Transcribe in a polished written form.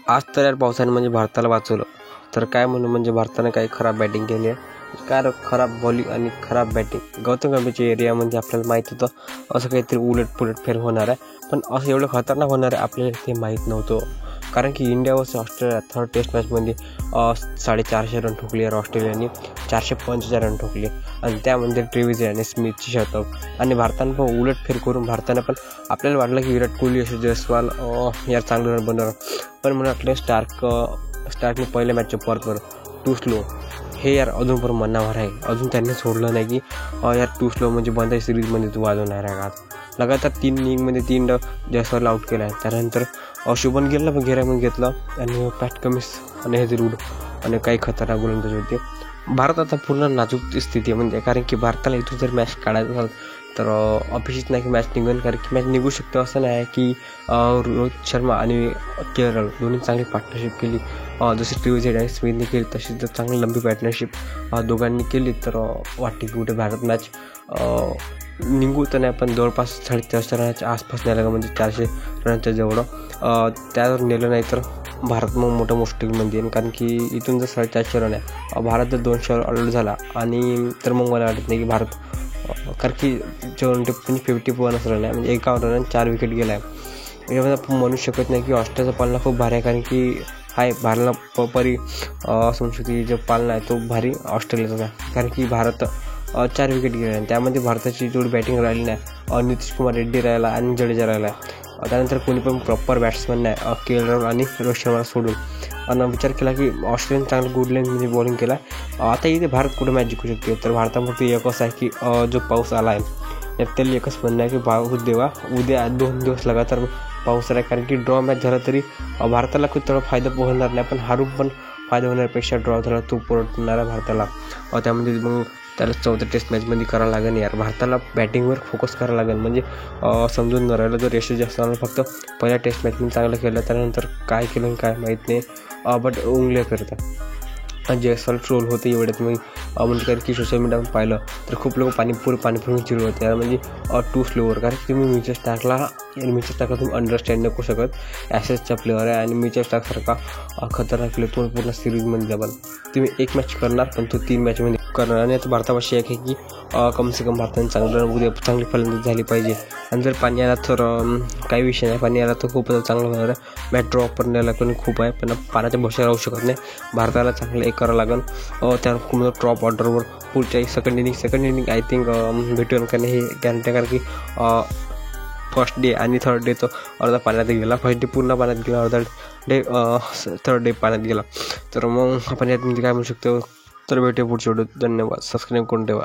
आज तर यार पावसाने म्हणजे भारताला वाचवलं. तर काय म्हणू, म्हणजे भारताने काही खराब बॅटिंग केली आहे, काय खराब बॉलिंग आणि खराब बॅटिंग. गौतम गंभीरच्या एरियामध्ये आपल्याला माहीत होतं असं काहीतरी उलटपुलट फेर होणार आहे, पण असं एवढं खतरनाक होणार आहे आपल्याला ते माहीत नव्हतं. कारण की India versus Australia third test मॅचमध्ये 450 रन ठोकले यार ऑस्ट्रेलियाने, 445 रन ठोकले आणि त्यामध्ये ट्रेव्हिस आणि स्मिथची शतक. आणि भारतानं पण उलटफेर करून भारतानं पण आपल्याला वाटलं की विराट कोहली असे जयस्वाल यार चांगलं रन बनवणार, पण मला वाटलं स्टार्कने पहिल्या मॅचचं परत टू स्लो हे यार अजून पण मनावर आहे. अजून त्यांनी सोडलं नाही की यार टू स्लो म्हणजे बंद सिरीजमध्ये तू वाजवणार आहे. आज लगातार 3 इनिंगमध्ये 3 जयस्वालला आउट केला आहे. त्यानंतर शुभन गिलला पण घेरामध्ये घेतलं आणि पॅट कमिन्स आणि हे रूड आणि काही खतरनाक गोलंदाज होते. भारत आता पूर्ण नाजूक स्थिती आहे, म्हणजे कारण की भारताला इथून जर मॅच काढायचं असेल तर अपेक्षित नाही की मॅच निघेल, कारण की मॅच निघू शकतो असं नाही आहे की रोहित शर्मा आणि केरळ दोन्ही चांगली पार्टनरशिप केली, जशी ट्रेव्हिस आणि स्मिथने केली तशी जर चांगली लंबी पार्टनरशिप दोघांनी केली तर वाटते की कुठे भारत मॅच निघू तर नाही, पण जवळपास 450 रनाच्या आसपास न्यायला लागलं, म्हणजे 400 रनाच्या जवळ त्यावर नेलं नाही तर भारत मग मोठं मुश्किलमध्ये येईल. कारण की इथून जर 450 रन आहे, भारत जर 200 ऑलआउट झाला आणि तर मग मला वाटत नाही की भारत, कारण की 51 रन आहे, म्हणजे एका रन 4 विकेट गेला आहे. यामध्ये आपण म्हणू शकत नाही की ऑस्ट्रेलियाचा पालना खूप भारी आहे, कारण की हाय भारताला परी संस्कृती जो पालना आहे तो भारी ऑस्ट्रेलियाचा आहे. कारण की भारत 4 विकेट गेले आणि त्यामध्ये भारताची जेवढी बॅटिंग राहिली नाही, नितीश कुमार रेड्डी राहिला आणि जडेजा राहिला. त्यानंतर कोणी पण प्रॉपर बॅट्समन नाही, के एल राहुल आणि रोहित शर्माला सोडून. आणि विचार केला की ऑस्ट्रेलियन चांगलं गुड लेंथमध्ये बॉलिंग केला. आता इथे भारत कुठे मॅच जिंकू शकते, तर भारतामध्ये एकच आहे की जो पाऊस आला आहे त्याला एकच म्हणणं आहे की पाऊस देवा, उद्या 2 दिवस लगातार पाऊस आहे. कारण की ड्रॉ मॅच झाला तरी भारताला खूप थोडा फायदा पोहोचणार नाही, पण हारून पण फायदा होण्यापेक्षा ड्रॉ झाला तो परवडणारा भारताला. त्यामध्ये मग त्याला 4थ्या टेस्ट मॅचमध्ये करावं लागेल यार, भारताला बॅटिंगवर फोकस करावं लागेल. म्हणजे समजून न राहिलं जर यशस्वी असताना फक्त पहिल्या टेस्ट मॅचमध्ये चांगलं केलं, त्यानंतर काय केलं काय माहीत नाही, बट उंगल्या करतात. जयस्वाल ट्रोल होते एवढ्यात मी, म्हणजे कारण की सोशल मीडियावर पाहिलं तर खूप लोक पाणीपुरी चिडवत होते यार, म्हणजे टू स्लोवर. कारण की तुम्ही मिचेल स्टार्कला तुम्ही अंडरस्टँड नको शकत, ॲसेसचा प्लेअर आहे आणि मिचेल स्टार्कसारखा खतरनाक प्लेअर तुम्ही पूर्ण सिरीजमध्ये जाबाल. तुम्ही एक मॅच करणार पण तो 3 मॅचमध्ये करणार. आणि आता भारतापाशी एक आहे की कमसे कम भारताने उद्या चांगली फलंदाजी झाली पाहिजे. आणि जर पाणी आला तर काही विषय नाही, पाणी आला तर खूप चांगलं होणार आहे. मॅच ड्रॉप करण्याला पण खूप आहे, पण पाण्याच्या भरोश्यावर राहू शकत नाही. भारताला चांगलं एक करावं लागेल, त्या खूप ड्रॉप ऑर्डरवर पुढच्या सेकंड इनिंग आय थिंक भेटून कारण हे गॅरंटी. कारण की फर्स्ट डे आणि थर्ड डे तो अर्धा पाण्यात गेला, फर्स्ट डे पूर्ण पाण्यात गेला, अर्धा डे थर्ड डे पाण्यात गेला. तर मग आपण यात म्हणजे काय म्हणू शकतो, तर भेटूया पुढच्या व्हिडिओ. धन्यवाद, सबस्क्राईब करून ठेवा.